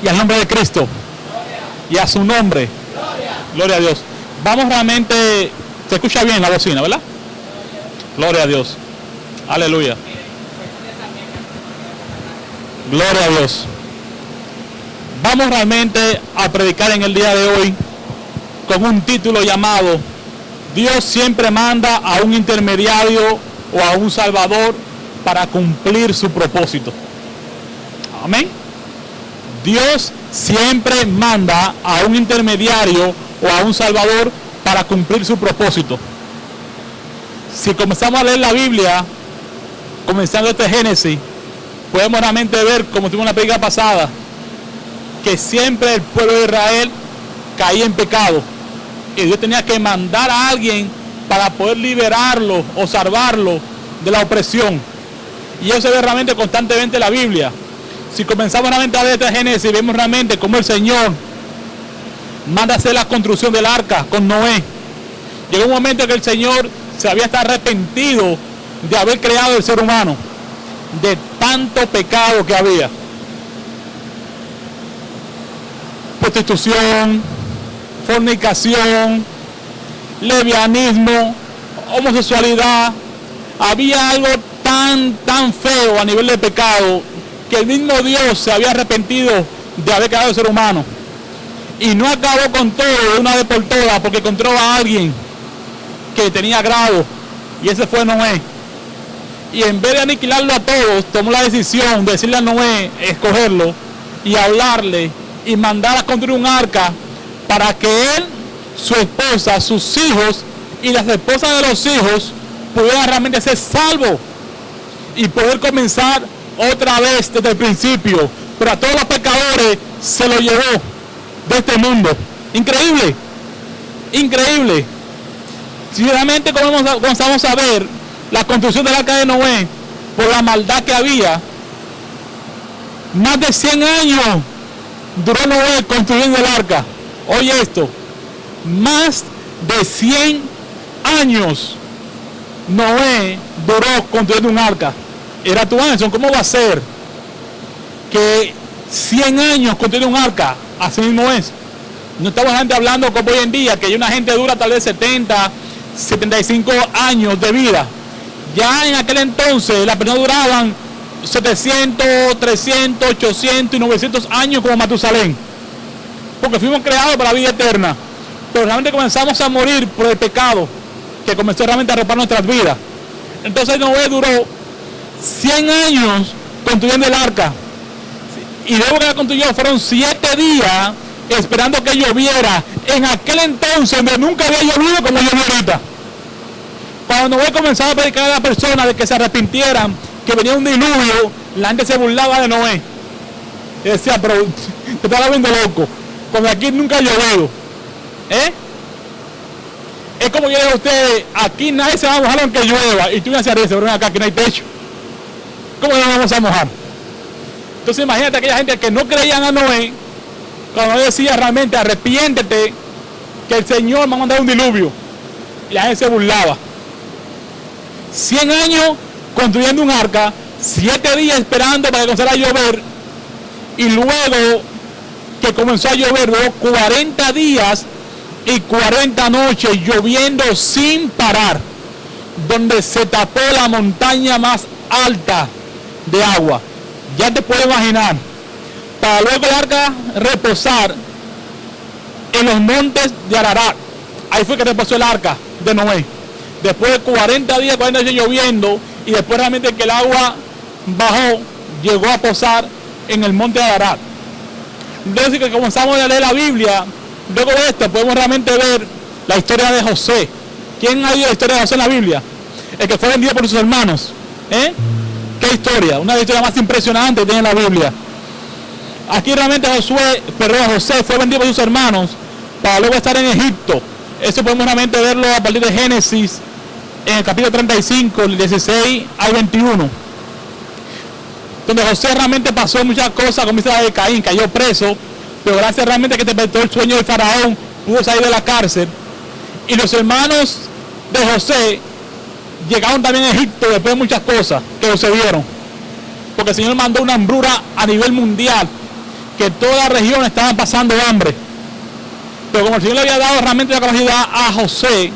y al nombre de Cristo y a su nombre. Gloria a Dios. Vamos realmente, se escucha bien la bocina, ¿verdad? Gloria a Dios. Aleluya. Gloria a Dios. Vamos realmente a predicar en el día de hoy con un título llamado Dios siempre manda a un intermediario o a un salvador para cumplir su propósito. Amén. Dios siempre manda a un intermediario o a un salvador para cumplir su propósito. Si comenzamos a leer la Biblia, comenzando este Génesis, podemos realmente ver, como tuvimos en la predica pasada, que siempre el pueblo de Israel caía en pecado y Dios tenía que mandar a alguien para poder liberarlo o salvarlo de la opresión. Y eso se ve realmente constantemente en la Biblia. Si comenzamos realmente a ver este Génesis, vemos realmente cómo el Señor manda a hacer la construcción del arca con Noé. Llegó un momento que el Señor se había hasta arrepentido de haber creado el ser humano, de tanto pecado que había. Prostitución, fornicación, lesbianismo, homosexualidad. Había algo tan feo a nivel de pecado que el mismo Dios se había arrepentido de haber creado el ser humano. Y no acabó con todo de una vez por todas, porque encontró a alguien que tenía grado, y ese fue Noé. Y en vez de aniquilarlo a todos, tomó la decisión de decirle a Noé, escogerlo y hablarle y mandar a construir un arca para que él, su esposa, sus hijos y las esposas de los hijos pudieran realmente ser salvos y poder comenzar otra vez desde el principio. Pero a todos los pecadores se lo llevó de este mundo. Increíble, increíble. Si realmente comenzamos a ver la construcción del arca de Noé, por la maldad que había, más de 100 años duró Noé construyendo el arca. Oye esto, más de 100 años Noé duró construyendo un arca. Era tu Anderson, ¿cómo va a ser que 100 años construyendo un arca? Así mismo es. No estamos hablando como hoy en día, que una gente dura tal vez 70, 75 años de vida. Ya en aquel entonces las personas duraban 700, 300, 800 y 900 años como Matusalén, porque fuimos creados para la vida eterna. Pero realmente comenzamos a morir por el pecado que comenzó realmente a arropar nuestras vidas. Entonces Noé duró 100 años construyendo el arca, y luego que la construyó fueron 7 días esperando que lloviera. En aquel entonces donde nunca había llovido como llovió ahorita. Cuando Noé comenzaba a predicar a las personas de que se arrepintieran, que venía un diluvio, la gente se burlaba de Noé y decía, pero te estás viendo loco, cuando aquí nunca ha llovido. Es como yo digo a ustedes, aquí nadie se va a mojar aunque llueva, y tú me hacías eso, pero ven acá, aquí no hay techo, ¿cómo nos vamos a mojar? Entonces imagínate aquella gente que no creían a Noé, cuando Noé decía realmente arrepiéntete, que el Señor va a mandar un diluvio, y la gente se burlaba. 100 años construyendo un arca, 7 días esperando para que comenzara a llover, y luego que comenzó a llover, luego 40 días y 40 noches lloviendo sin parar, donde se tapó la montaña más alta de agua. Ya te puedes imaginar, para luego el arca reposar en los montes de Ararat. Ahí fue que reposó el arca de Noé. Después de 40 días, 40 días lloviendo, y después realmente que el agua bajó, llegó a posar en el monte de Ararat. Entonces que comenzamos a leer la Biblia, luego de esto podemos realmente ver la historia de José. ¿Quién ha oído la historia de José en la Biblia? El que fue vendido por sus hermanos. ¿Qué historia? Una de las historias más impresionantes que tiene la Biblia. Aquí realmente José fue vendido por sus hermanos para luego estar en Egipto. Eso podemos realmente verlo a partir de Génesis, en el capítulo 35, el 16 al 21. Donde José realmente pasó muchas cosas, como dice la de Caín, cayó preso, pero gracias realmente a que interpretó el sueño del faraón, pudo salir de la cárcel. Y los hermanos de José llegaron también a Egipto después de muchas cosas que sucedieron, porque el Señor mandó una hambruna a nivel mundial, que toda la región estaba pasando hambre. Pero como el Señor le había dado realmente la capacidad a José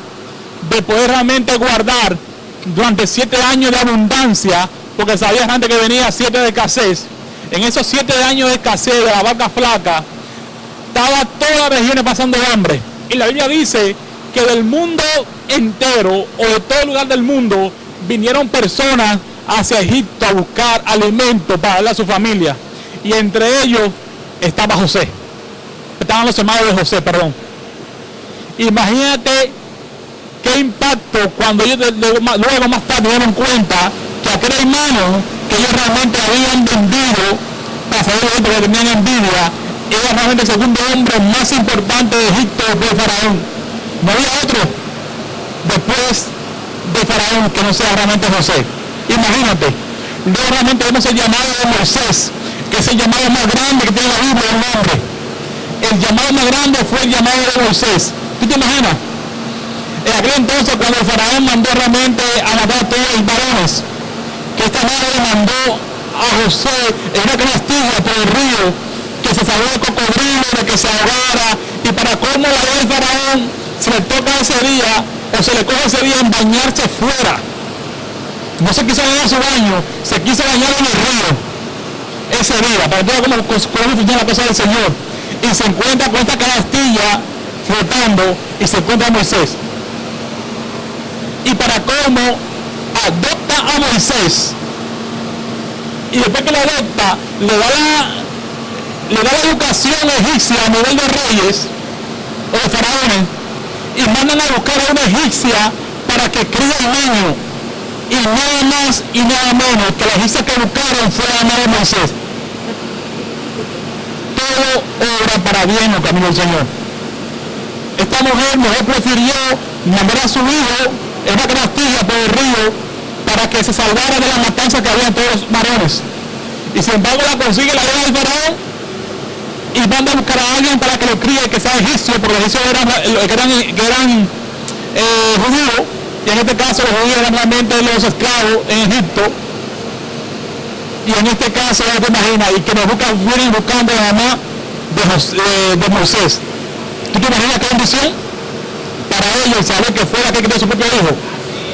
de poder realmente guardar durante 7 años de abundancia, porque sabía realmente que venía 7 de escasez, en esos 7 años de escasez de la vaca flaca, estaba toda la región pasando hambre. Y la Biblia dice que del mundo entero, o de todo lugar del mundo, vinieron personas hacia Egipto a buscar alimento para darle a su familia. Y entre ellos estaba José. Estaban los hermanos de José, perdón. Imagínate qué impacto cuando ellos luego más tarde dieron cuenta que aquel hermano que ellos realmente habían vendido para saber que tenían envidia, era realmente el segundo hombre más importante de Egipto después de Faraón. No había otro después de Faraón que no sea realmente José. Imagínate. Luego realmente vemos el llamado de Moisés, que es el llamado más grande que tiene la Biblia, el nombre. El llamado más grande fue el llamado de Moisés. ¿Tú te imaginas? En aquel entonces, cuando el Faraón mandó realmente a matar a todos los varones, que esta madre mandó a José en una canastilla por el río, que se salvó de cocodrilo, de que se ahogara, y para cómo la ve el Faraón, se le toca ese día, o se le coge ese día en bañarse fuera. No se quiso bañar su baño, se quiso bañar en el río ese día, para ver cómo funciona la cosa del Señor. Y se encuentra con esta canastilla flotando y se encuentra a Moisés. Y para cómo adopta a Moisés, y después que lo adopta, le da la educación egipcia a nivel de reyes o de faraones, y mandan a buscar a una egipcia para que críe al niño. Y nada más y nada menos que la egipcia que buscaron fue la madre de Moisés. Todo obra para bien el camino del Señor. Esta mujer mejor prefirió mandar a su hijo en una canastilla por el río para que se salvara de la matanza que había en todos los varones. Y sin embargo la consigue la hija del faraón y manda a buscar a alguien para que lo críe, que sea egipcio, porque los egipcios eran judíos, y en este caso los judíos eran realmente los esclavos en Egipto. Y en este caso, ya te imaginas, y que vienen buscando a la mamá de Moisés. ¿Tú te imaginas qué bendición? Para ellos saber que fue la que crió su propio hijo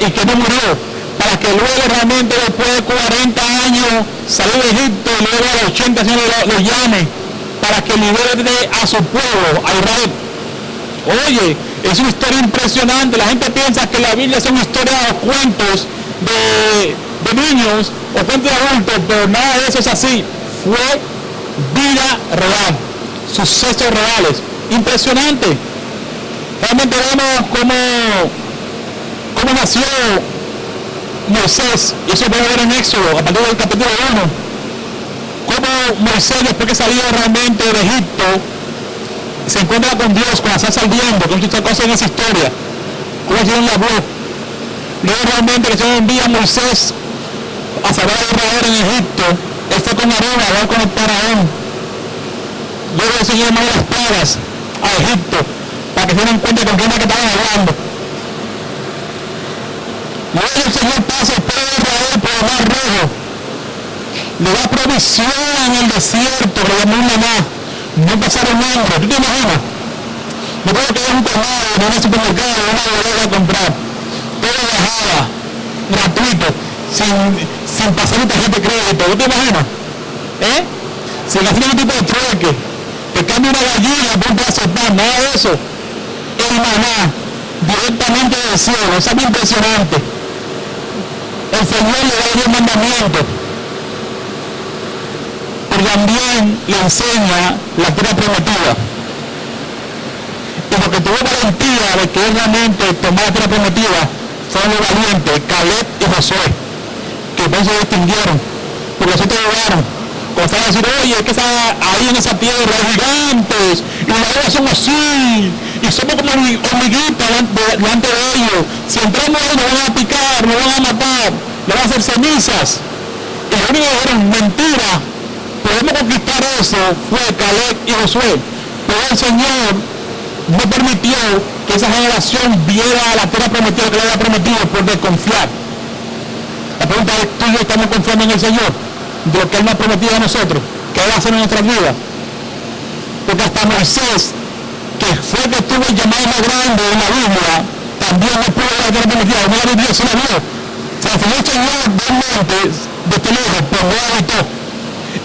y que no murió, para que luego realmente después de 40 años salir de Egipto y luego a los 80 años lo llame para que libere a su pueblo, a Israel. Oye, es una historia impresionante. La gente piensa que la Biblia son historias o cuentos de niños o cuentos de adultos, pero nada de eso es así. Fue vida real, sucesos reales. Impresionante. Realmente vemos cómo nació Moisés, y eso puede ver en Éxodo, a partir del capítulo 1. Cómo Moisés, después que salió realmente de Egipto, se encuentra con Dios, con la salsa ardiendo, con muchas cosas en esa historia. Cómo el Señor la habló. Luego realmente el Señor envía a Moisés a salvar a Israel en Egipto. Él fue con Aarón a hablar con el faraón. Luego el Señor mandó las plagas a Egipto para que se den cuenta con quién es que estaban hablando. Luego el Señor pasa el pueblo de Israel por el mar rojo. Le da provisión en el desierto, le llamó un maná. No pasaron hambre. ¿Tú te imaginas? No puedo que haya un colmado en un supermercado, una bodega a comprar. Todo bajaba, gratuito, sin pasar un tarjeta de crédito. ¿Tú te imaginas? Sin hacer ningún tipo de trueque. Te cambia una gallina por un pedazo de pan, nada de eso. El maná, directamente del cielo, es algo impresionante. El Señor le da el mandamiento, pero también le enseña la tierra prometida. Y lo que tuvo valentía de que él realmente tomara la tierra prometida fueron los valientes, Caleb y Josué, que por eso se distinguieron, porque los otros llegaron. Cuando estaban a decir, oye, es que está ahí en esa tierra, hay gigantes, y las aguas son así, y somos como hormiguitas delante de ellos. Si entramos ahí nos van a picar, nos van a matar, nos van a hacer cenizas. Y lo único que dijeron, mentira, podemos conquistar eso, fue Caleb y Josué. Pero el Señor no permitió que esa generación viera la tierra prometida que le había prometido por desconfiar. La pregunta es, ¿tú y yo estamos confiando en el Señor? De lo que Él nos ha prometido a nosotros, que Él va a hacer en nuestras vidas. porque hasta Moisés, que fue que tuvo el llamado más grande en la Biblia, también no pudo ver la tierra prometida, no la vivió, se la vio. Se la enseñó el Señor dos montes de este lejos, pero no la habitó.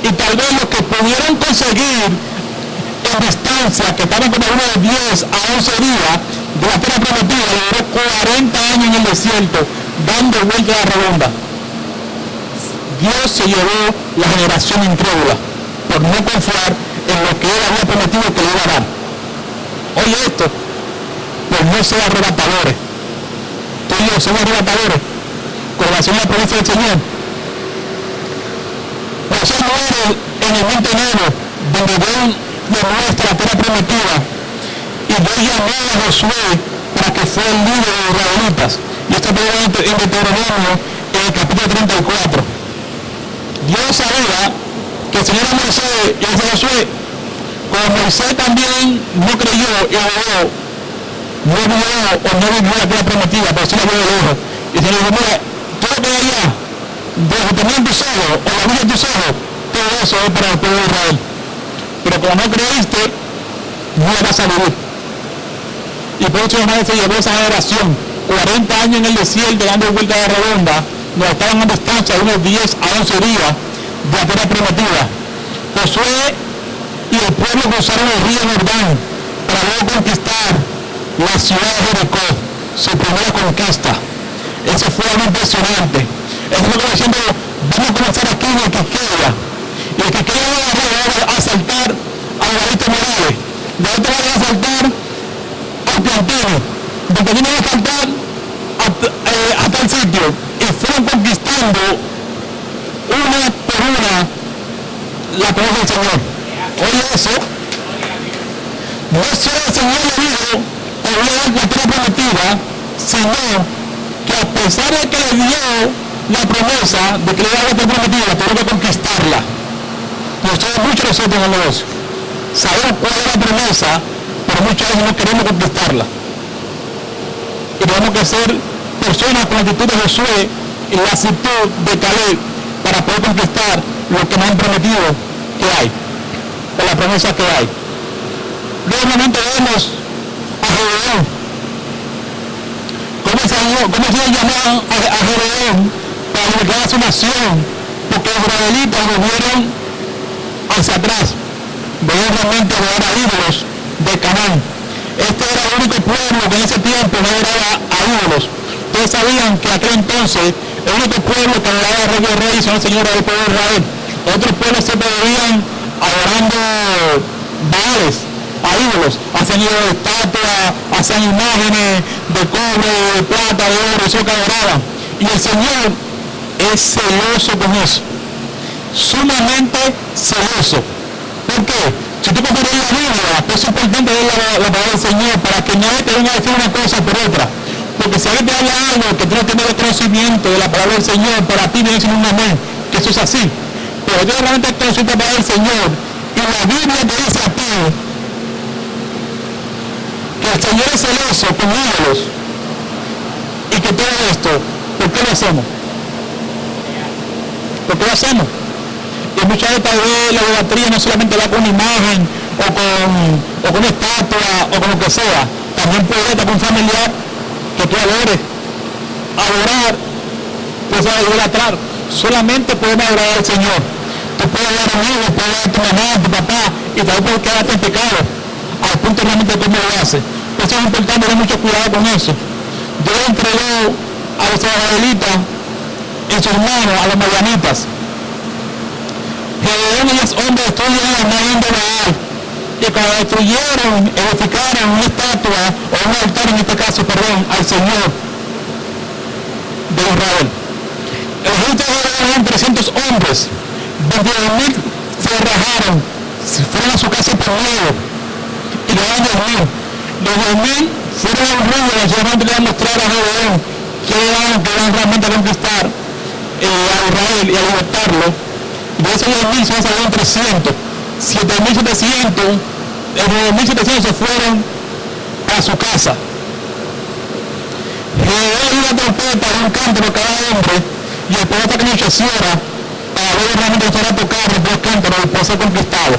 Y tal vez los que pudieron conseguir en distancia, que estaban como uno de 10 a 11 días de la tierra prometida, duró 40 años en el desierto, dando vuelta a la redonda. Dios se llevó la generación incrédula por no confiar en lo que él había prometido que le iba a dar. Oye esto, pues no sean arrebatadores. Tú y yo somos arrebatadores con relación a la promesa del Señor. José muere en el monte Nebo, donde Dios le muestra la tierra prometida, y Dios llamó a Josué para que fuera el líder de los israelitas. Y esto está en Deuteronomio en el capítulo 34. Dios sabía que el Señor a Moisés y a Josué, como Moisés también no creyó y no vivió la tierra prometida, pero sí la vio de lejos. Y el Señor dijo, mira, todo lo que hay allá, de lo que tenían tus ojos, o la vida de tus ojos, todo eso es para el pueblo de Israel. Pero como no creíste, no la vas a vivir. Y por eso se llevó esa generación, 40 años en el desierto, dando vuelta a la redonda, donde estaban a distancia de unos 10 a 11 días de la tierra prometida. Josué y el pueblo cruzaron el río Jordán para luego conquistar la ciudad de Jericó, su primera conquista. Eso fue algo impresionante. Eso es lo que diciendo, vamos a comenzar aquí en el Quiqueya. Y el Quiqueya va a asaltar a Margarita Morales. De ahí te van a asaltar al Plantino. De allí van a asaltar a tal sitio. Y fueron conquistando una por una la promesa del Señor. Oye eso. No solo el Señor le dijo que había dado la tierra prometida, sino que a pesar de que le dio la promesa de que le daba la tierra prometida, tuvo que conquistarla. Muchos de nosotros en el negocio sabemos cuál es la promesa, pero muchas veces no queremos conquistarla. Y tenemos que ser personas con la actitud de Josué y la actitud de Caleb para poder conquistar lo que nos han prometido que hay, o la promesa que hay. Luego nuevamente vemos a Gedeón. ¿Cómo se llamó a Gedeón para liberar a su nación? Porque los israelitas volvieron hacia atrás, veían realmente adorar a ídolos de Canaán. Este era el único pueblo que en ese tiempo no adoraba a ídolos. Ustedes sabían que aquel entonces el único pueblo que adoraba a Rey de Reyes son el Señor del pueblo de Israel. Otros pueblos siempre vivían adorando baales, a ídolos, hacían ídolos de estatuas, hacían imágenes de cobre, de plata, de oro, eso que adoraban. Y el Señor es celoso con eso, sumamente celoso. ¿Por qué? Si tú comparas la Biblia, es importante leer la palabra del Señor para que nadie te venga a decir una cosa por otra. Porque si alguien te habla algo que tú no tienes el conocimiento de la palabra del Señor, para ti viene siendo un amén, que eso es así. Pero yo realmente conozco la palabra del Señor y la Biblia te dice a ti que el Señor es celoso con ídolos y que todo esto, ¿por qué lo hacemos? ¿Por qué lo hacemos? Y muchas veces tal vez la idolatría no solamente va con una imagen o con una estatua o con lo que sea, también puede estar con un familiar que tú adores. Adorar, pues idolatrar, solamente podemos adorar al Señor. Tú puedes adorar a un hijo, puedes adorar a tu mamá, a tu papá, y tal vez puedes quedarte en pecado, al punto realmente de cómo lo hace. Por eso es importante tener mucho cuidado con eso. Dios entregó a los israelitas en sus manos, a los madianitas. Gedeón y los hombres destruyeron la imagen de Baal. Y cuando destruyeron, edificaron una estatua, o un altar en este caso, al Señor de Israel. El ejército de Gedeón eran 300 hombres. 22,000 se rajaron, fueron a su casa por miedo. Y quedaron 10,000. Los 10,000 fueron a un río y solamente le iban a mostrar a Gedeón que iban realmente a conquistar a Israel y a libertarlo. De esos 10,000 se salieron 300. 7,700, 9,700 se fueron a su casa. Gedeón dio una trompeta de un cántaro cada hombre y el poeta que nos hiciera para ver realmente empezar a tocar los dos cántaros y después ser conquistado.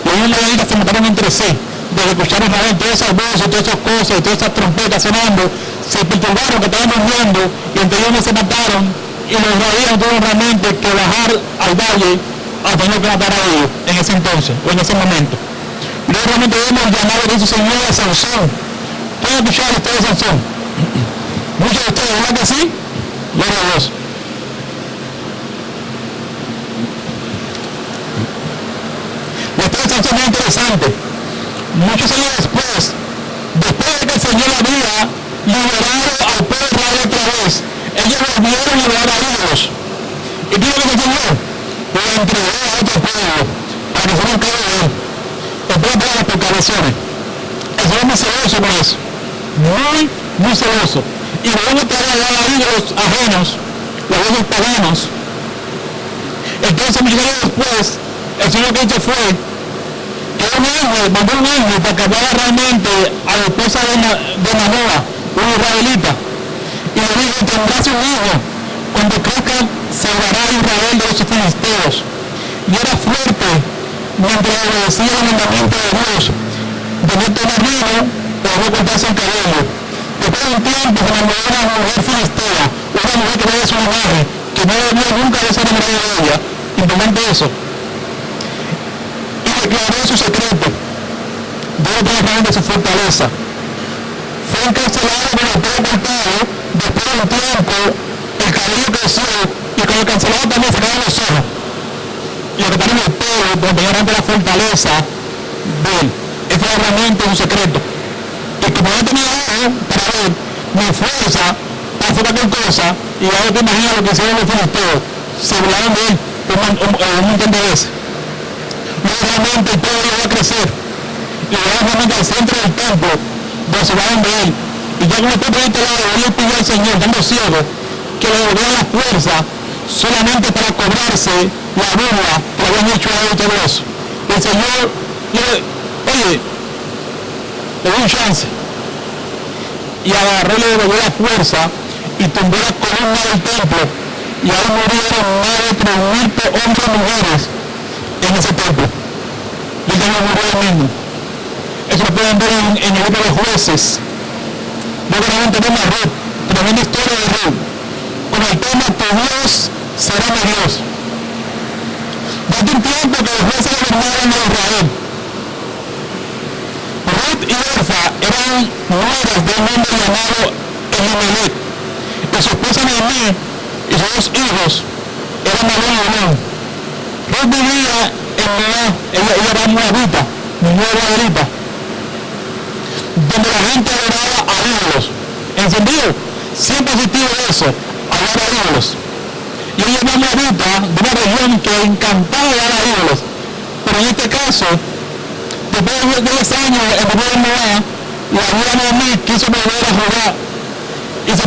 Y ahí la se mataron perturbaron entre sí, de que escucharon todas esas voces, todas esas cosas, todas esas trompetas sonando, se perturbaron que estaban durmiendo y entre ellos no se mataron y los israelitas tuvieron realmente que bajar al valle a tener que matar a ellos en ese entonces o en ese momento. Y luego realmente vemos el llamado de su Señor a Sansón. ¿Pueden escuchar la historia de Sansón? Muchos de ustedes, ¿verdad que sí? Gloria a Dios. La historia de Sansón es muy interesante. Muchos años después de que el Señor había liberado al pueblo de Israel otra vez, ellos volvieron a adorar a ídolos. ¿Y qué es lo que el Señor? Lo entregó a otro pueblo para que fueran cargo de él. El pueblo de las pecaciones. El Señor es muy celoso con eso. Muy celoso. Y luego te va a dar a ídolos ajenos, los dioses paganos. Entonces, muchos años después, el Señor que hizo fue que mandó un ángel para que hablara realmente a la esposa de Manoah, un israelita, y le dijo: tendrás un hijo, cuando crezca salvará a Israel de los filisteos. Y era fuerte mientras obedecía el mandamiento de Dios de no tomar vino o de no cortarse el cabello. Después de un tiempo se enamoró de una mujer filistea, una mujer que veía su imagen, que no debió nunca haberse enamorado de ella. Importante eso. Declaró su secreto, Dios realmente su fortaleza. Fue encarcelado con el pelo cortado, después de un tiempo el cabello creció y con el cancelado también se caían los ojos. Y lo que tenía en el pelo, donde tenía realmente la fortaleza de él. Ese era realmente un secreto. Y como no tenía ojos para ver, mi fuerza para hacer cualquier cosa, y ahora te imaginas lo que hicieron los filisteos, se burlaron de él un montón de veces. Realmente el pueblo iba a crecer y llegaba realmente al centro del templo donde se hablaban de él, y ya como está por este lado él le pidió al Señor, dando ciego, que le devolviera la fuerza solamente para cobrarse la burla que habían hecho a él y todo eso. Y el Señor le dio un chance y agarró y le devolvió la fuerza y tumbó la columna del templo, y ahí murieron más de 3,000 hombres y mujeres en ese templo. Y también murió él mismo. Eso lo pueden ver en el libro de Jueces. Luego también tenemos a Ruth, tremenda historia de Ruth, con el tema "Tu Dios será mi Dios". Desde un tiempo que los jueces gobernaban a Israel, Ruth y Orfa eran nueras de un hombre llamado Elimelech, y su esposa Noemí y sus 2 hijos eran Malón y Elón. Ruth vivía en Moab, ella era moabita, moabita, donde la gente adoraba a ídolos. ¿Entendido? Siempre ha existido eso, adorar a ídolos. Y ella era moabita de una región que encantaba adorar a ídolos. Pero en este caso, después de 10 años en el pueblo de Moab, la viuda Noemí quiso volver a jugar y se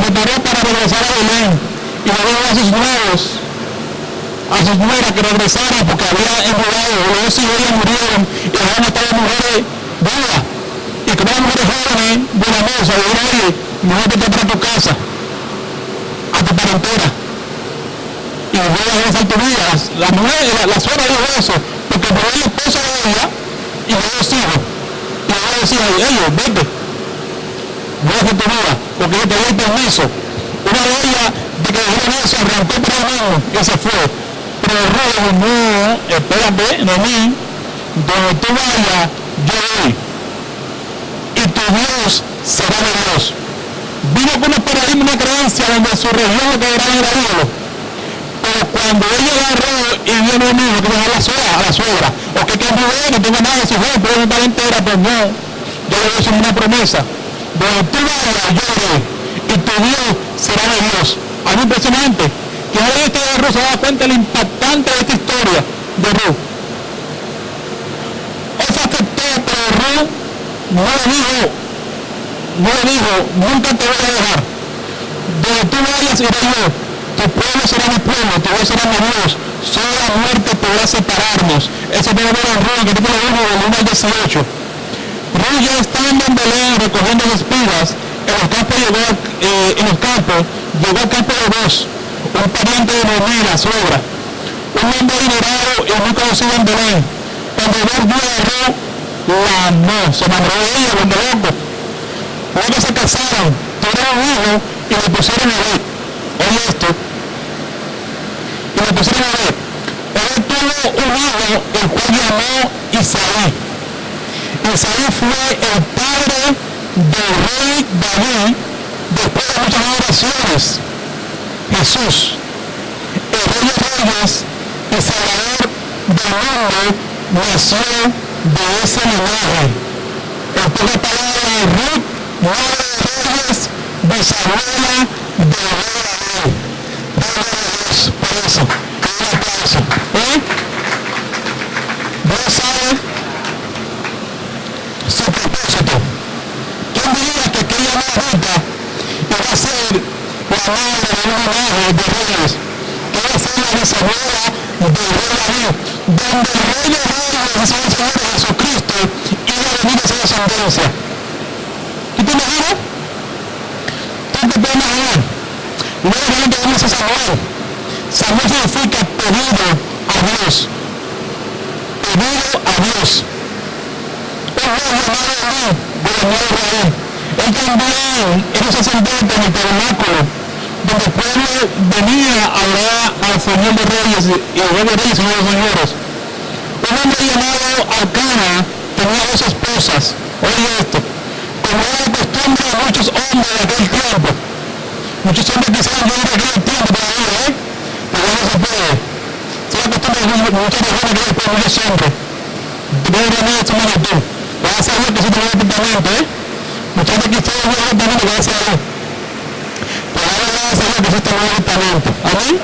preparó para regresar a Belén. Y le dijo a sus nueras que regresaran porque había enrolado, los 2 hijos ya murieron y habían estado mujeres viudas. Y como eran mujeres jóvenes, buena moza, le dijeron: oye, mejor vete para tu casa, a tu parentela. Y voy a regresar tu vida. La suegra dijo eso, porque murió el esposo de ella y los 2 hijos. Y ella decía: ellos, vete, voy a hacer tu vida, porque yo te doy permiso. Una de ellas, de que dijeron eso, arrancó por el mismo y se fue. Pero el rey dijo: no, espérate, Noemí, donde tú vayas, yo voy. Y tu Dios será mi Dios. Vino con un paradigma, una creencia donde su región lo que era ídolo. Pero cuando ella agarró y vio a Noemí, que dejar a la suegra, o que muy bueno, no tengo nada de su fe, pero no está entera, pues no. Yo le doy una promesa. Donde tú vayas, yo voy. Y tu Dios será mi Dios. Algo impresionante. Que ahora este de Ruth se da cuenta de lo impactante de esta historia de Ruth. Esa aceptó, pero Ruth no le dijo, nunca te voy a dejar. Donde tú vayas iré yo. Tu pueblo será mi pueblo, tu Dios será mi Dios. Solo la muerte podrá separarnos. Eso puede ver en Ruth, capítulo 1, del 1 al 18. Ruth ya estando en Belén recogiendo las espigas, en los campos llegó al campo de Boz, un pariente de Noemí, la suegra. un hombre adinerado y muy conocido en Belén. Cuando Dios vio a Ruth, la amó, se enamoró de ella, cuando loco. Luego se casaron, tuvieron un hijo y le pusieron a Obed. Oye esto. Y le pusieron a Obed. Obed tuvo un hijo, el cual llamó Isaí. Isaí fue el padre del rey David después de muchas generaciones. Jesús, el rey de reyes y salvador del mundo, nació de ese linaje. En pocas palabras, Ruth, madre de reyes, bisabuela del rey David. Gloria a Dios por eso. Un aplauso. Dios sabe su propósito. ¿Quién diría que aquella marrita iba a ser la madre de un linaje de reyes? Que iba a ser la bisabuela del rey David, donde el rey de reyes, el Señor Jesucristo, iba a venir a esa descendencia. ¿Tú te imaginas? ¿Tú te puedes imaginar? Luego realmente vamos a Samuel. Samuel significa pedido a Dios. Pedido a Dios. Un rey llamado Elí, gobernador de Israel. Él también era un sacerdote en el tabernáculo, donde el pueblo venía a orar al Señor de Reyes y al Rey de Reyes y Señor de Señores. Un hombre llamado Alcana tenía 2 esposas. Oye esto. Como era la costumbre de muchos hombres de aquel tiempo. Muchos hombres quisieran vivir en aquel tiempo todavía, pero no se puede. Es la costumbre de muchas personas que después muchos hombres. Debe venir a tu magnitud. Gracias a Dios que se tiene un apartamento, Mucha gente quisiera vivir en un apartamento, gracias a Dios. Pero ahora gracias a Dios que existe un apartamento. Amén.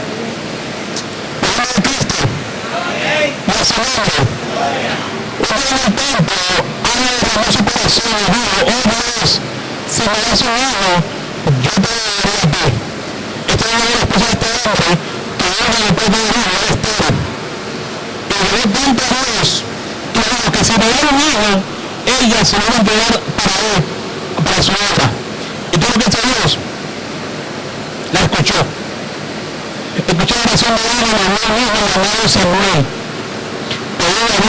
El nombre de Cristo. No es su nombre. Un día en el templo, Ana derramó su corazón y dijo, oh Dios, si me das un hijo, yo te lo daré a ti. Esta es una de las esposas de este hombre, que Dios le después de hijo, era estéril. Y le dio tanto a Dios, y le dijo que si me diera un hijo, ella se lo iba a entregar para él, para su obra. Y todo lo que hizo Dios, la escuchó. Escuchó la oración de Ana, le dio un hijo llamado Samuel.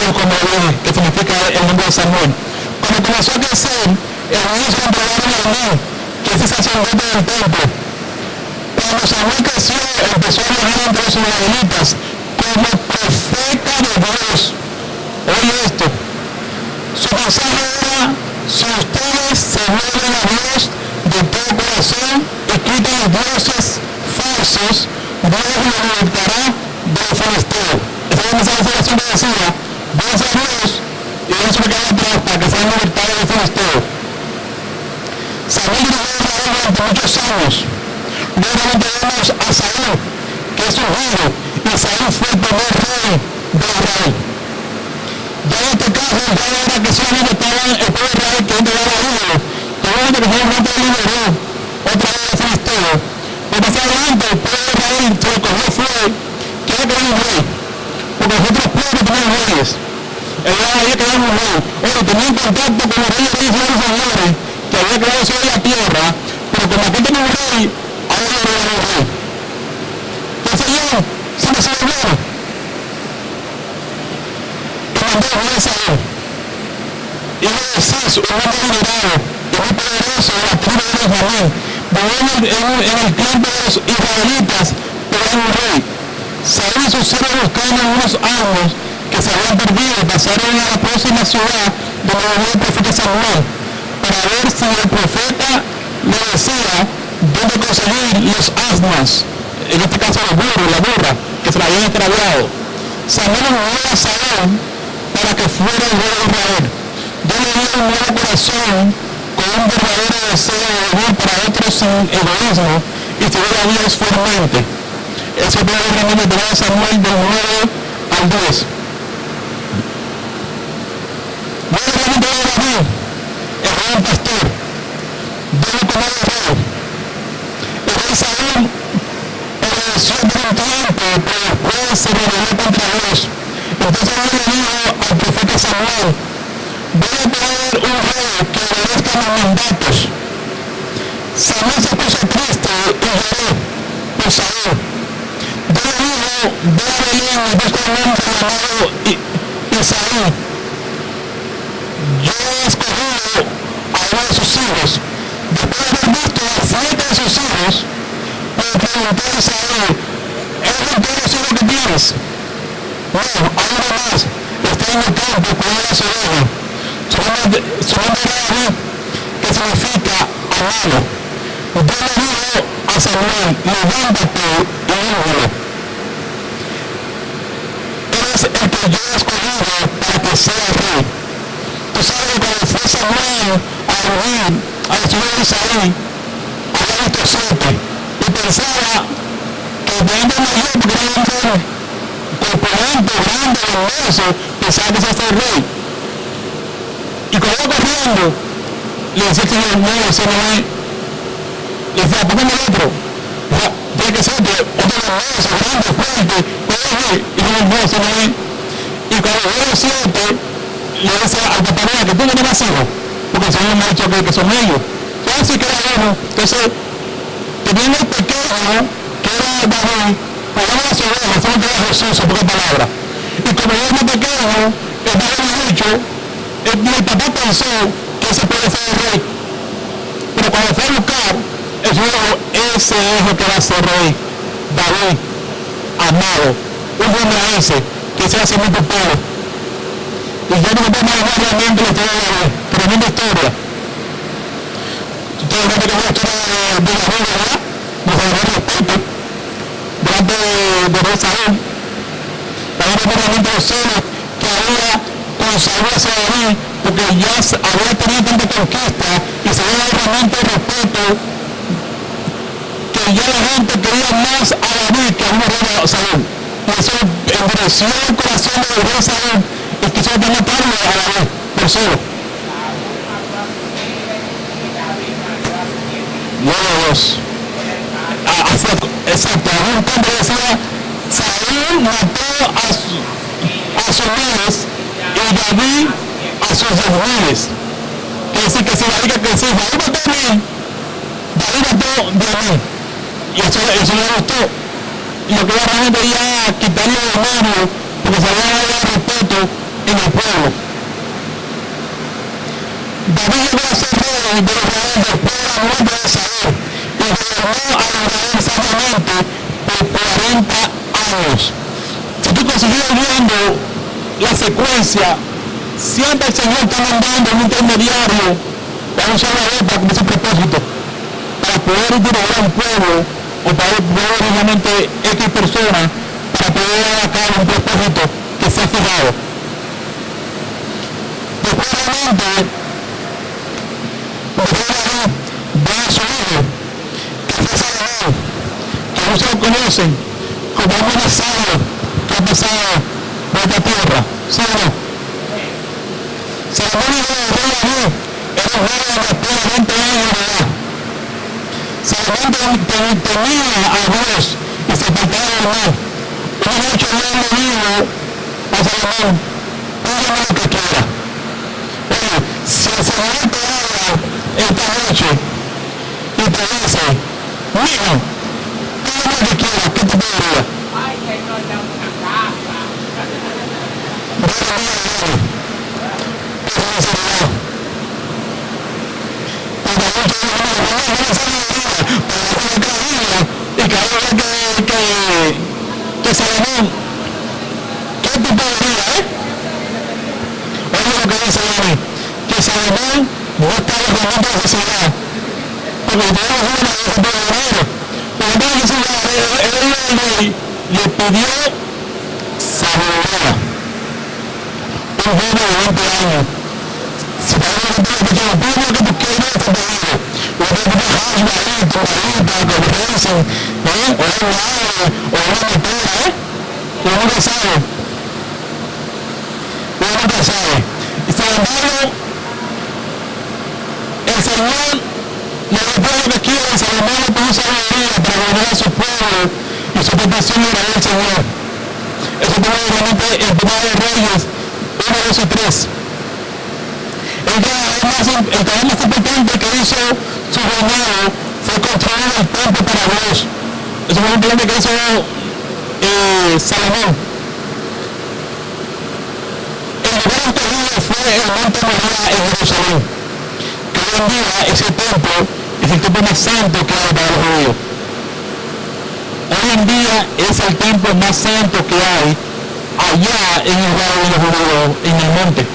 Como Dios, que significa el nombre de Samuel. Cuando comenzó a crecer, el niño se entregaron a Elí, que es el sacerdote del templo. Cuando Samuel creció, empezó a viajar entre los israelitas como profeta de Dios. Oye esto. Su mensaje era, si ustedes se vuelven a Dios de todo corazón y quitan los dioses falsos, Dios los libertará de los filisteos. Ese es el mensaje de oración que decía, Dios a Dios y Dios se me queda atrás para que sean libertados de filisteo. Samuel dirigió a Israel durante muchos años. Luego tenemos a Saúl, que es un hijo, y Saúl fue el primer rey de Israel. Ya en este caso, ya era que solamente estaba el pueblo de Israel que entregaba a ídolos. Obviamente que solamente liberó otra vez de filisteo. Pero más adelante, el pueblo de Israel se lo cogió fue que era que era un rey. Porque los otros pueblos tenían reyes. El rey había quedado un rey. Oye, tenían contacto con los reyes y los señores que había quedado sobre la tierra, pero como aquí tenía un rey, ahora no era un rey. Entonces yo, siempre se lo bueno. Y mandó a Juan Saúl. Hijo de Cis, un hombre liberado y muy poderoso de la tribu de Benjamín. Vivió en el tiempo de los israelitas, pero era un rey. Saúl y sus siervos buscaban unos amos que se habían perdido y pasaron a la próxima ciudad donde vivía el profeta Samuel para ver si el profeta le decía dónde conseguir los asnos, en este caso los burros, la burra, que se la habían extraviado. Samuel envió a Saúl para que fuera el rey de Israel. Dios le dio un nuevo corazón con un verdadero deseo de vivir para otros sin egoísmo y seguir a Dios fielmente. Eso puede ver en el Samuel del 9 al 10. Luego realmente de David, el rey pastor, Dios lo tomó de rey. El rey Saúl obedeció por un tiempo, pero después se rebeló contra Dios. Entonces Dios le dijo al profeta Samuel, voy a poner un rey que obedezca mis mandatos. Samuel se puso triste y lloró por Saúl. Dios dijo, ve a Belén y busca un hombre llamado Isaí. Yo he escogido a uno de sus hijos. Después de haber visto a 7 de sus hijos, me pregunté a Isaí, ¿eres todos los hijos que tienes? No, hay uno más, está en el campo cuidando las ovejas. Su nombre era David, que significa amado. Dios le dijo a Samuel, levántate y úngelo. Eres el que yo he escogido para que sea rey. Tú sabes que cuando fue Samuel a ungir al hijo de Isaí, había visto 7 y pensaba que el hombre mayor, porque era un hombre corpulento, grande, hermoso, pensaba que se iba a ser rey. Y cuando iba corriendo, le decía al Señor, no, ese no es. Le decía, póngame el otro. Tiene que ser otro hermoso, grande, fuerte, puede ir. Y no, ese no es. Y cuando vio los 7, le decía al papá, mira, que tú no tienes hijos, porque el Señor me ha dicho que son ellos. Entonces, sí que era bueno. Entonces, teniendo el pequeño, que era David, cuidaba las ovejas, eso no era Jesús, en pocas palabras. Y como yo era más pequeño, el David me ha dicho, mi papá pensó que ese puede ser el rey. Pero cuando fue a buscar, el Señor dijo, ese es el que va a ser rey. David, amado, un hombre a ese, que se va a ser muy popular. Y ya no me puedo imaginar realmente la historia de David, tremenda historia. Ustedes ven que es una historia de David, ¿verdad? De David respeto, delante de rey Saúl. David es realmente los celos que había con Saúl hacia David, porque ya había tenido tanta conquista y se había dado realmente el respeto que ya la gente quería más a David que a un rey de Saúl. Y eso endureció el corazón del rey Saúl y quiso matarlo a David por solo. Gloria a Dios. Exacto, un hombre decía, Saúl mató a sus miles y David a sus 10,000. Quiere decir que si David mató a 1000, David mató 10,000. Y eso le gustó. Y lo que era realmente ya quitarle de medio, porque se había dado respeto en el pueblo. David llegó a ser rey de Israel después de la muerte de Saúl y gobernó a Israel sabiamente por 40 años. Si tú consigues viendo la secuencia, siempre el Señor está mandando un intermediario a un salvador para cumplir su propósito, para poder dirigir a un pueblo o para poder realmente X personas para poder llevar a cabo un propósito que se ha fijado. Después realmente David ve a su hijo, que fue Salomón, que muchos lo conocen como un hombre sabio que ha pasado por esta tierra. ¿Sí o no? Salomón, hijo del rey David, era un joven de apenas 20 años de edad. Salomón temía a Dios y se apartaba del mal. Una noche Dios le dijo a Salomón, pídeme lo que quiera. Oye, si el Señor te habla esta noche y te dice, hijo, pídeme lo que quiera, ¿qué te pediría? Ay, Señor, dame una casa. Que Salomón, ¿qué tú podrías, Oye lo que dice David, que Salomón no estaba con mucha necesidad, porque tenía una de dinero, pero no necesidad, el rey le pidió sabiduría, un joven de 20 años. Si te das cuenta de que tú pides lo que tú quieres, te pedido. O que tú dejas marito, como dicen, o un ave, o una mentira, Uno nunca sabe. Y sin embargo, el Señor le dio todo lo que quiere, y Salomón le puso sabiduría para gobernar a su pueblo, y su petición era el Señor. Eso tenemos realmente en Primera de Reyes 1, 2 y 3. El trabajo más importante que hizo su reinado fue construir el templo para Dios. Eso fue un plan que hizo Salomón. El lugar escogido fue el monte Moriah en Jerusalén, que hoy en día ese templo es el templo más santo que hay para los judíos. Hoy en día es el templo más santo que hay allá en Israel de los judíos, en el monte.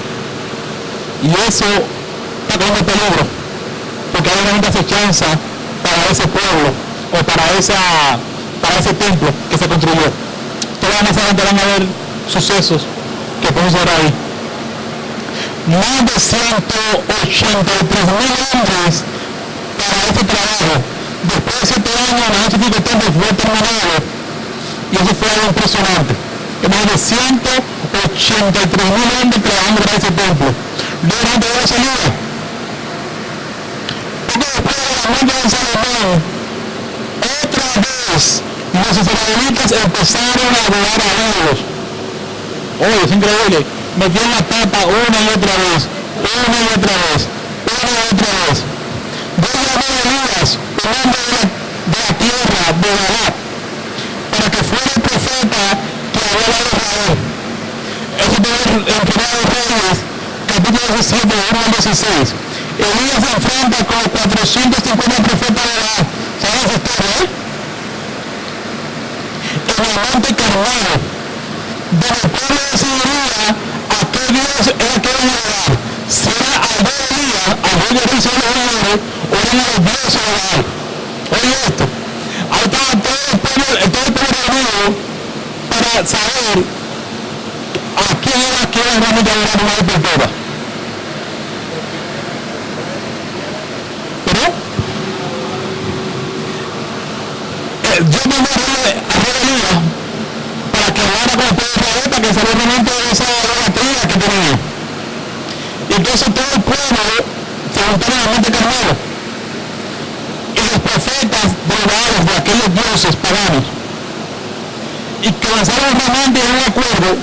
Y eso está corriendo peligro, porque hay una acechanza para ese pueblo o para ese templo que se construyó. Toda más adelante van a haber sucesos que pueden ser ahí. Más de 183.000 hombres para este trabajo. Después de 7 años, la noche del templo fue terminado y eso fue algo impresionante. Más de 183.000 hombres trabajando para ese templo. Durante la salida, poco después de la muerte de Salomón, otra vez los israelitas empezaron a adorar a ídolos. Oye, es increíble. Metieron la pata una y otra vez, una y otra vez, una y otra vez. Dios llamó a Elías, un hombre de la tierra de Galaad, para que fuera el profeta que hablara a Israel. Eso está en Primera de Reyes, capítulo 17, versículo 16. Elías se enfrenta con 450 profetas de Galaad. ¿Saben esa historia, en el monte Carmelo, donde el pueblo decidiría a qué Dios era que iban a adorar, si era al Dios de Elías, al Dios de Risa de los Hombres, o eran los dioses de Baal. Oye esto, ahí estaba todo el pueblo reunido para saber a quién era que iban realmente a adorar una vez por todas. ¿Pero? Yo mandé a Elías para que hablara con el pueblo de Israel, para que saliera realmente de esa idolatría que tenía. Y entonces todo el pueblo se juntaron al monte Carmelo. Y los profetas de los Baales, de aquellos dioses paganos, y comenzaron realmente en un acuerdo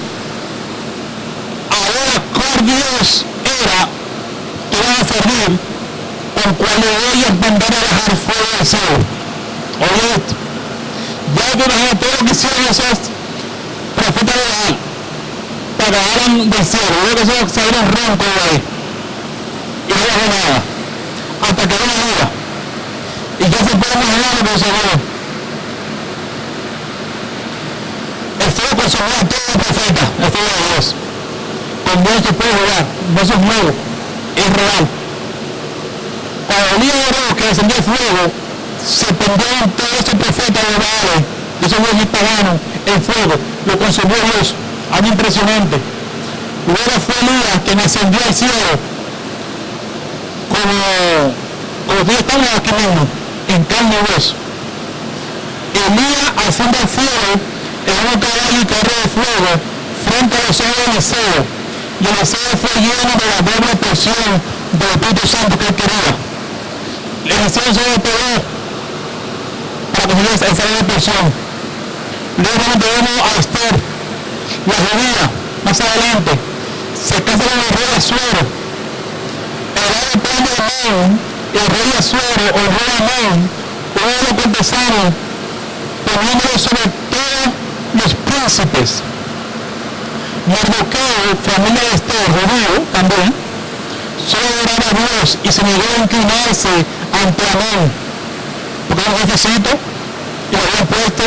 a ver cuál Dios era que iban a servir, con cuál de ellos mandara a dejar fuego del cielo. Oye esto. Ya te imaginas todo lo que hicieron esos profetas de Baal para que bajaran del cielo. Luego que eso salieron roncos de ahí y no bajó nada hasta que vino arriba. Y ya se puede imaginar lo que sucedió. El fuego consumió a todos los profetas, el fuego de Dios. Con Dios se puede jugar, no eso es nuevo, es real. Cuando Elías oró que descendió el fuego, se prendieron todos esos profetas de Baal, de esos dioses paganos, el fuego, lo consumió Dios, algo impresionante. Luego fue Elías quien ascendió al cielo, como Dios estaba aquí mismo, en carne y hueso. Elías asciende al cielo en un caballo y carro de fuego frente a los ojos de Eliseo, y Eliseo fue lleno de la doble porción del Espíritu Santo que él quería. Eliseo se despegó para conseguir esa doble porción. Luego vemos a Esther, la judía, más adelante, se casa con el rey Asuero. El plan de Amón, el rey Asuero o el rey Amón, uno de los cortesanos, poniéndolo sobre todos los príncipes. Mardoqueo, familia de Esther, judío también, solo adoraba a Dios y se negó a inclinarse ante Amón, porque era un jefecito y lo habían puesto,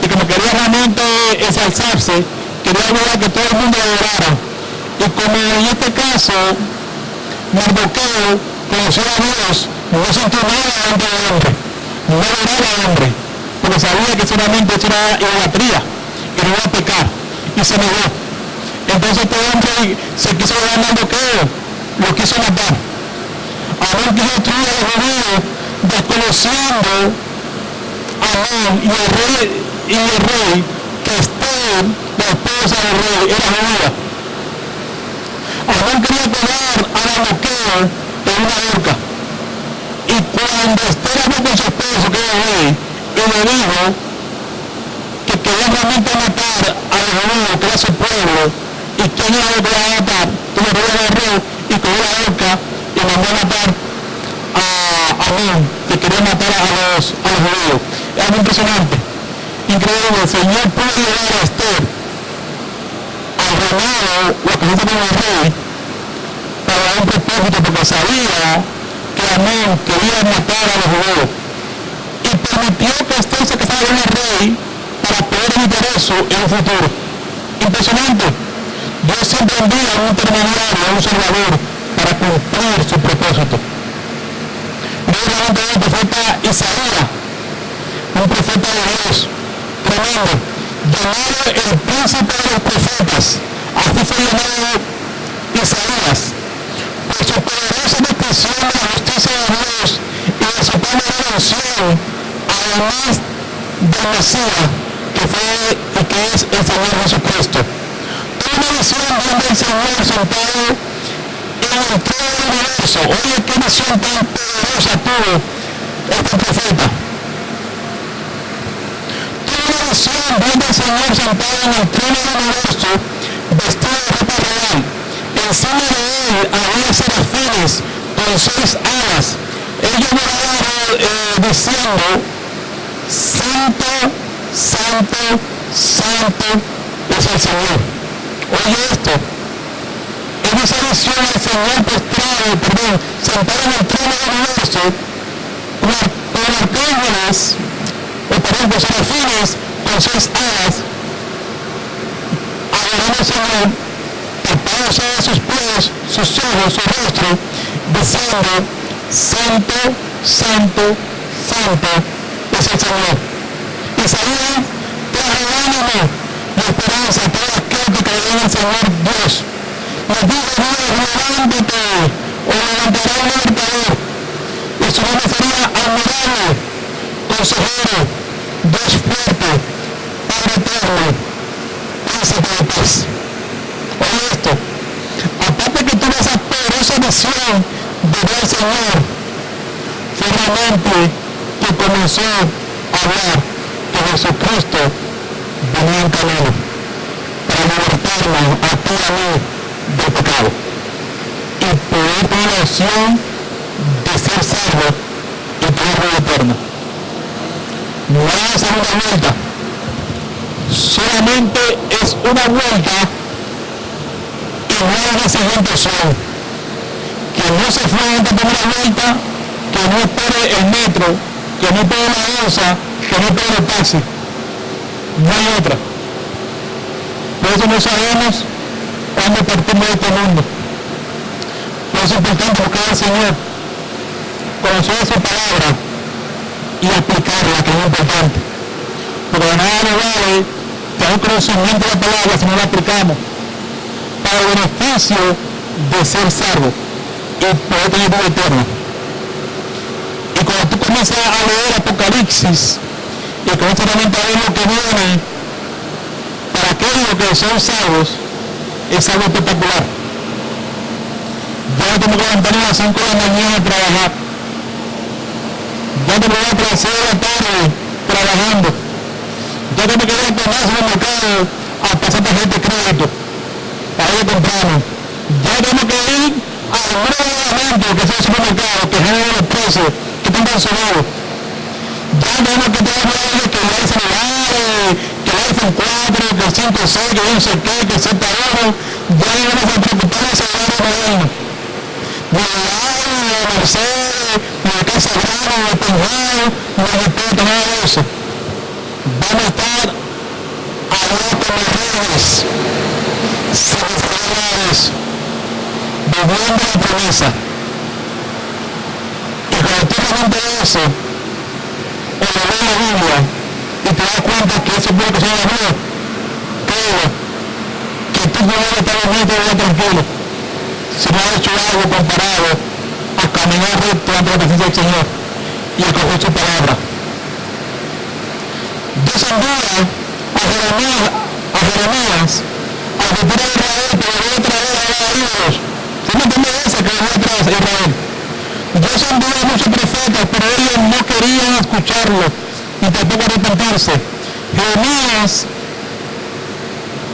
y como quería realmente ensalzarse, quería lograr que todo el mundo lo adorara. Y como en este caso, Mardoqueo conoció a Dios, no se inclinaba ante el hombre, no adoraba al hombre, porque sabía que solamente eso era idolatría, que no iba a pecar, y se negó. Entonces este hombre se quiso dar a Mardoqueo, lo quiso matar. Amón quiso destruir a los judíos, desconociendo a Amón y el rey que Esther, la esposa del rey, era judía. Amón quería pegar a Mardoqueo en una horca. Y cuando Esther habló con su esposo, que era rey, y le dijo que quería realmente matar a los judíos, que era su pueblo, y quién era lo que iba a matar, tú me agarró y cogió la horca y mandó a matar a Amón, que quería matar a los judíos. Es algo impresionante. increíble, el Señor puede llevar a Esther al reinado, o a que se como rey, para un propósito, porque sabía que Amán quería matar a los judíos. Y permitió que Esther se casara con el rey para poder evitar eso en el futuro. Impresionante. Dios siempre envía a un intermediario, a un salvador, para cumplir su propósito. Dios realmente es el profeta Isaías, un profeta de Dios, tremendo, llamado el príncipe de los profetas. Así fue llamado Isaías, por su poderosa descripción de la justicia de Dios y de su plan de redención, además del Mesías, que es el Señor Jesucristo. Toda una visión viendo al Señor sentado en el trono del universo. Oye, qué visión tan poderosa tuvo este profeta. Toda una visión viendo al Señor sentado en el trono del universo, vestido de ropa real. Encima de él había serafines con 6 alas. Ellos volaban diciendo: Santo, Santo, Santo es el Señor. Oye esto. En esa visión el Señor sentado en el trono del universo, con arcángeles, con serafines con 6 alas, adorando al Señor, tapados a sus pies, sus ojos, su rostro, diciendo: Santo, Santo, Santo es el Señor. Isaías trajo ánimo y esperanza a todos aquellos que creían en el Señor Dios. Les dijo Dios: levántate, o levantará un libertador, y su nombre sería admirable, consejero, Dios fuerte, Padre eterno, príncipe de paz. Oye esto, aparte que tuve esa poderosa visión de ver al Señor, fue realmente que comenzó a hablar que Jesucristo venía en camino para libertarnos a ti y a mí del pecado y poder tener la opción de ser salvo y tener vida eterna. No hay una segunda vuelta, solamente es una vuelta y no hay una siguiente opción. Que no se fue en esta primera vuelta, que no espere el metro, que no espere la onza, que no espere el taxi. No hay otra. Por eso no sabemos cuándo partimos de este mundo. Por eso es importante buscar al Señor, conocer su palabra y aplicarla, que es importante. Porque de nada nos vale tener conocimiento de la palabra si no la aplicamos, para el beneficio de ser salvo y poder tener vida eterna. Y cuando tú comienzas a leer Apocalipsis y comienzas realmente a ver lo que viene para aquellos que son salvos, es algo espectacular. Ya no tengo que levantarme a las 5 de la mañana a trabajar. Ya no me voy a las 6 de la tarde trabajando. Ya no me quedo en el mercado a pasar tarjeta de crédito para ir temprano. Ya tengo que ir al nuevo que es el supermercado, que genera los precios, que están tan subidos. Ya tenemos que tener que el celular, que el iPhone 4, que el 5C, que no sé qué, que el Z1, ya no vamos a preocupar de celular moderno. Ni el iPhone, ni el Mercedes, ni el Casa Grande, ni el Penjado, ni el Respeto, nada de eso. Vamos a estar allá con los reyes, sin necesidad de eso, viviendo la promesa. Y cuando tú realmente eso, o lo ves en la Biblia y te das cuenta que eso es lo que se llama Dios, creo que tú no debes estar bonito y tranquilo si no has hecho algo comparado a caminar recto ante la presencia del Señor y a coger su palabra. Dios envía a Jeremías a retirar a Israel, pero voy a traer a ídolos. ¿Sí me entiende esa que voy a traer a Israel? Dios envió a muchos profetas, pero ellos no querían escucharlo ni tampoco arrepentirse. Jeremías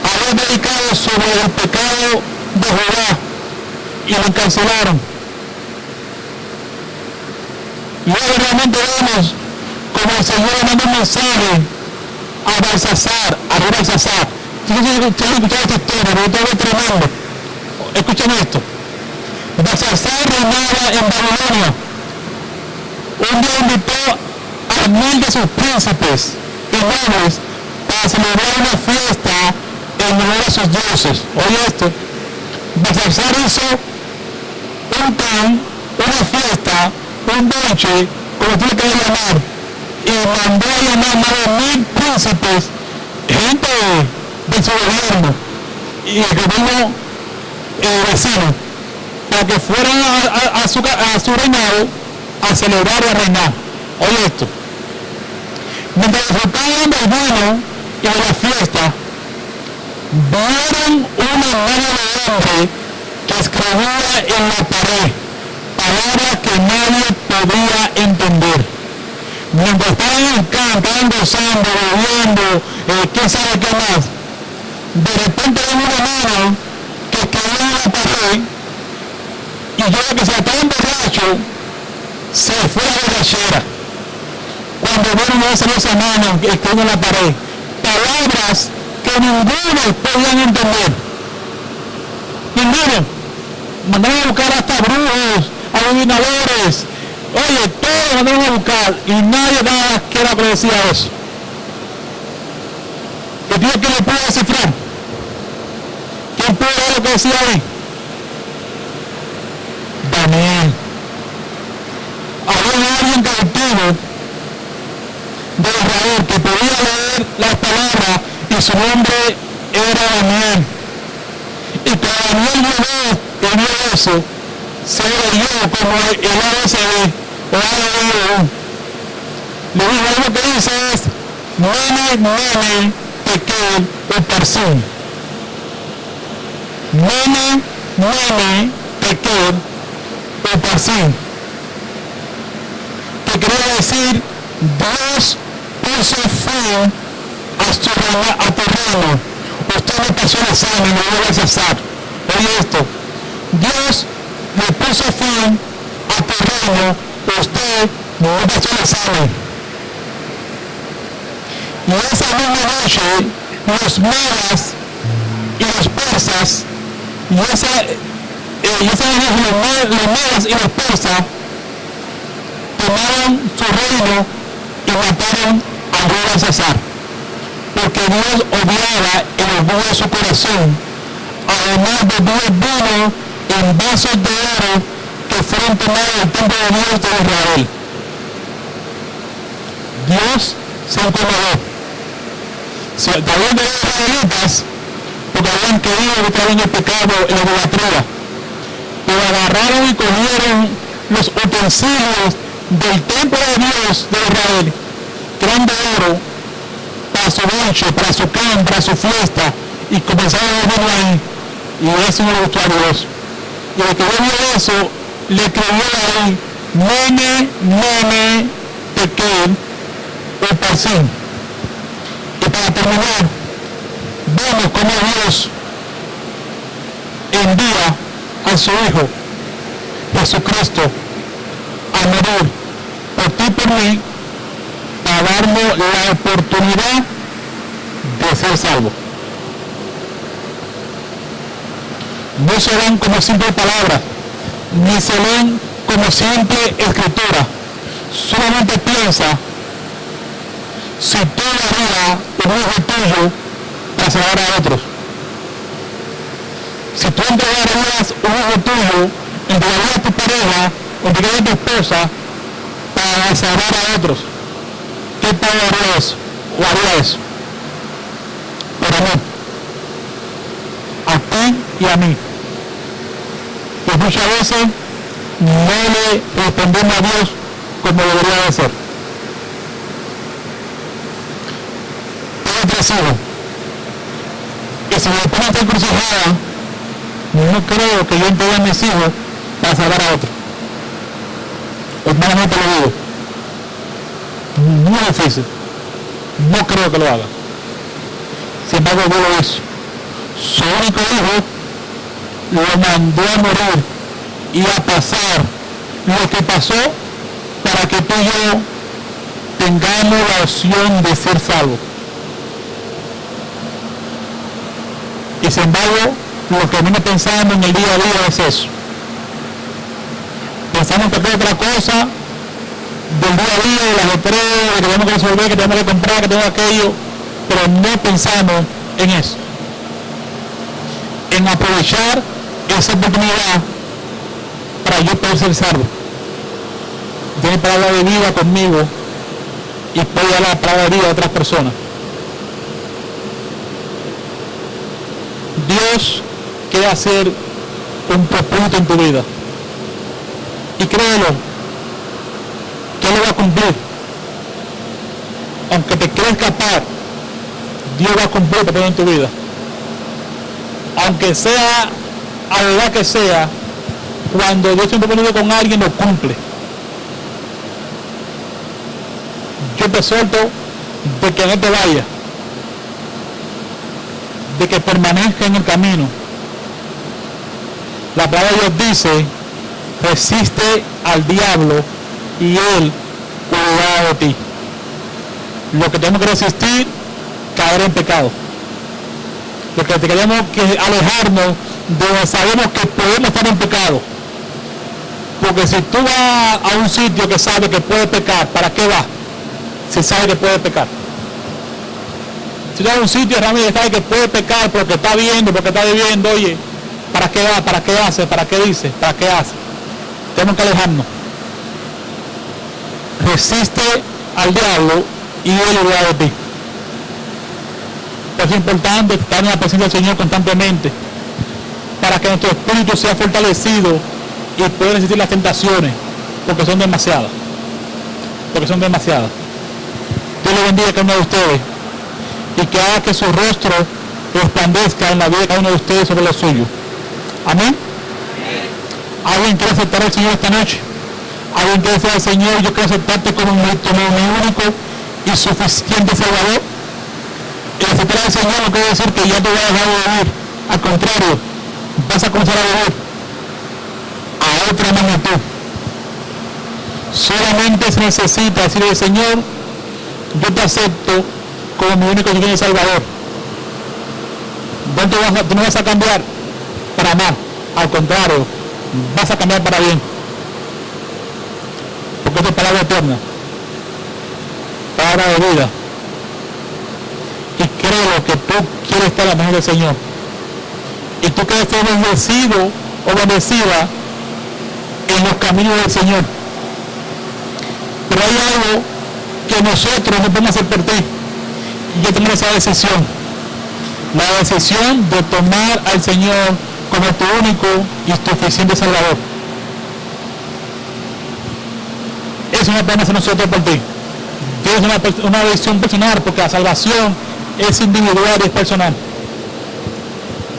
había predicado sobre el pecado de Judá y lo encarcelaron. Luego realmente vemos como el Señor manda un mensaje a Belsasar, a rey Belsasar. Ustedes han escuchado esta historia, pero todo es tremendo. Escuchen esto. Belsasar reinaba en Babilonia. Un día invitó a 1000 de sus príncipes y nobles para celebrar una fiesta en honor a sus dioses. Oye esto. Belsasar hizo un pan, una fiesta, un noche, como tú le quieras llamar, y mandó a llamar más de 1000 príncipes, gente de su gobierno y el gobierno vecino, para que fueran a su reinado a celebrar y a reinar. Oye esto. Mientras disfrutaban del vino y de la fiesta, vieron una mano de hombre que escribía en la pared palabras que nadie podía entender. Mientras estaban en el campo, estaban gozando, bebiendo, quién sabe qué más, de repente ven una mano que escribía en la pared, y yo que se estaba borracho, se fue a la borrachera. Cuando vieron esa mano que escribía en la pared, palabras que ninguno podían entender. Ninguno. Mandaron a buscar hasta brujos, adivinadores. Oye, todos mandaron a buscar y nadie daba que era lo que decía eso. ¿Qué tío que le pudo descifrar? ¿Quién pudo ver lo que decía ahí? Daniel. Había alguien cautivo de Israel que podía leer las palabras y su nombre era Daniel. Y cuando Daniel vio eso, se leyó como el ABCD o ABCD. Le dijo algo que dice es Mene, Tekel, Uparsin. Mene, Tekel, Uparsin. Que quería decir Dios puso fin a tu reino. Usted le pasó el examen, no lo va a cesar. Oye esto. Dios le puso fin a tu reino, usted no pasó el examen. Y esa misma noche, los medas y los persas, los medas y los persas, tomaron su reino y mataron al rey Belsasar, porque Dios odiaba el orgullo de su corazón, además de Dios vino en vasos de oro que fueron tomados del templo de Dios de Israel. Dios se incomodó. También de los israelitas, porque habían querido evitar en el pecado en la idolatría, pero agarraron y cogieron los utensilios del templo de Dios de Israel, que eran de oro, para su noche, para su can, para su fiesta, y comenzaron a verlo ahí, y eso no le gustó a Dios. Y el que vio eso, le escribió ahí, Mene, Tekel, Uparsin. Y para terminar, vemos cómo Dios envía a su Hijo, Jesucristo, a morir por ti y por mí, para darnos la oportunidad de ser salvos. No se ven como simples palabras, ni se ven como simple escritura. Solamente piensa, si tú darías un hijo tuyo para salvar a otros. Si tú entregarías un hijo tuyo, entregarías a tu pareja, entregarías a tu esposa para salvar a otros, ¿qué padre haría eso? ¿O haría eso? Pero no. A ti y a mí. Pues muchas veces no le respondemos a Dios como debería de ser. Tengo 3 hijos. Y si me ponen esta encrucijada, no creo que yo entregue a mis hijos para salvar a otros. Hermanamente lo digo. Muy difícil. No creo que lo haga. Sin embargo, yo lo hizo. Su único hijo lo mandó a morir y a pasar lo que pasó para que tú y yo tengamos la opción de ser salvos. sin embargo, lo que venimos pensando en el día a día es eso. Pensamos en cualquier otra cosa del día a día, del ajetreo, que tenemos que resolver, que tenemos que comprar, que tenemos aquello, pero no pensamos en eso. En aprovechar esa oportunidad para yo poder ser salvo. Tiene palabra de vida conmigo y puedo dar la palabra de vida a otras personas. Dios quiere hacer un propósito en tu vida. Y créelo, que Él lo va a cumplir. Aunque te quieras escapar, Dios va a cumplir el propósito en tu vida. Aunque sea a la edad que sea, cuando Dios tiene un propósito con alguien, lo cumple. Yo te suelto de que no te vayas, de que permanezca en el camino. La palabra de Dios dice: resiste al diablo y él huirá de ti. Lo que tenemos que resistir, caer en pecado. Lo que tenemos que alejarnos de donde sabemos que podemos estar en pecado. Porque si tú vas a un sitio que sabe que puede pecar, ¿para qué vas? Si sabe que puede pecar. Si tú vas a un sitio realmente sabe que puede pecar porque está viendo, porque está viviendo, oye, ¿para qué va? ¿Para qué hace? ¿Para qué dice? ¿Para qué hace? Tenemos que alejarnos. Resiste al diablo y él huirá de ti. Es importante estar en la presencia del Señor constantemente para que nuestro espíritu sea fortalecido y pueda resistir las tentaciones, porque son demasiadas. Porque son demasiadas. Dios le bendiga a cada uno de ustedes y que haga que su rostro resplandezca en la vida de cada uno de ustedes sobre lo suyo. Amén. ¿Alguien quiere aceptar al Señor esta noche? ¿Alguien quiere decir al Señor: yo quiero aceptarte como mi único y suficiente Salvador? El aceptar al Señor no quiere decir que ya te voy a dejar de vivir. Al contrario, vas a comenzar a vivir a otra magnitud. Solamente se necesita decirle: Señor, yo te acepto como mi único y Salvador. Tú no vas a cambiar para mal, al contrario, vas a cambiar para bien. Porque esta es palabra eterna, palabra de vida. Y creo que tú quieres estar en la mano del Señor. Y tú quieres ser bendecido o bendecida en los caminos del Señor. Pero hay algo que nosotros no podemos hacer por ti. Y yo tengo esa decisión. La decisión de tomar al Señor como tu único y suficiente Salvador. Eso no podemos hacer nosotros por ti. Es una decisión personal, porque la salvación es individual y es personal.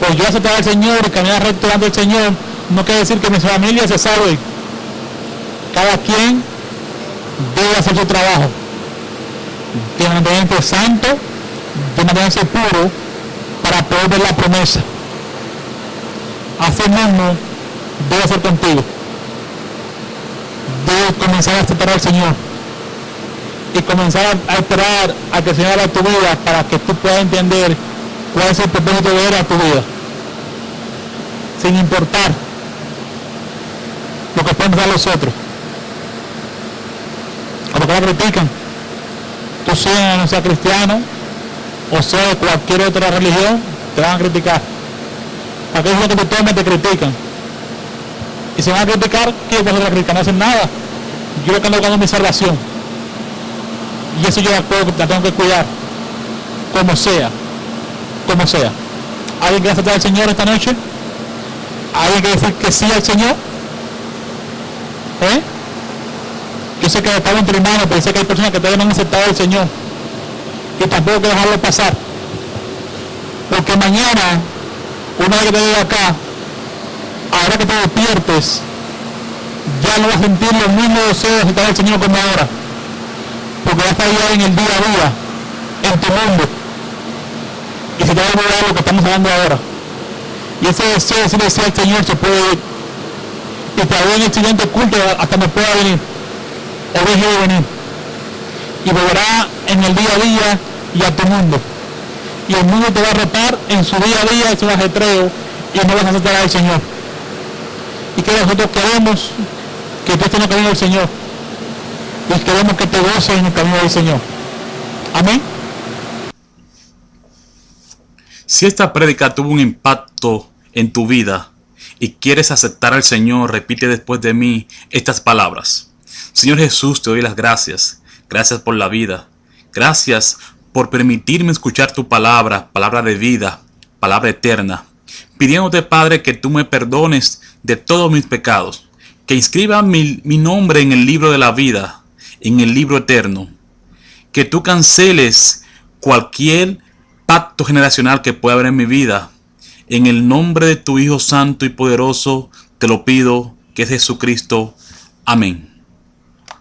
Pues yo aceptar al Señor y caminar recto delante del Señor no quiere decir que mi familia se salve. Cada quien debe hacer su trabajo de mantenerse santo, de mantenerse puro, para poder ver la promesa. Así mismo debe hacer contigo. Debes comenzar a aceptar al Señor y comenzar a esperar a que el Señor haga tu vida, para que tú puedas entender cuál es el propósito de Él a tu vida, sin importar lo que pueden pensar los otros o lo que la critican. Tú seas no sea cristiano o sea de cualquier otra religión, te van a criticar. Aquellos que tú tomes te critican, y se van a criticar. ¿Qué vas a criticar? No hacen nada. Yo lo que ando buscando mi salvación, y eso yo la tengo que cuidar, como sea. ¿Alguien quiere aceptar al Señor esta noche? ¿Alguien quiere decir que sí al Señor? Yo sé que estaba entre manos, pero sé que hay personas que todavía no han aceptado al Señor, y tampoco hay que dejarlo pasar, porque mañana, una vez que te llegue acá, ahora que te despiertes, ya no vas a sentir los mismos deseos de aceptar al Señor como ahora, porque vas a estar ya en el día a día, en tu mundo, y se te va a olvidar lo que estamos hablando ahora. Y ese deseo de decirle sí al Señor se puede ir, y todavía en el siguiente culto hasta no pueda venir, o deje de venir, y volverá en el día a día y a tu mundo. y el mundo te va a retar en su día a día, en su ajetreo, y no vas a aceptar al Señor. Y que nosotros queremos que tú estés en el camino del Señor, y queremos que te goces en el camino del Señor. Amén. Si esta prédica tuvo un impacto en tu vida y quieres aceptar al Señor, repite después de mí estas palabras. Señor Jesús, te doy las gracias. Gracias por la vida. Gracias por permitirme escuchar tu palabra, palabra de vida, palabra eterna. Pidiéndote, Padre, que tú me perdones de todos mis pecados, que inscriba mi nombre en el libro de la vida, en el libro eterno. Que tú canceles cualquier pacto generacional que pueda haber en mi vida. En el nombre de tu Hijo Santo y Poderoso te lo pido, que es Jesucristo. Amén.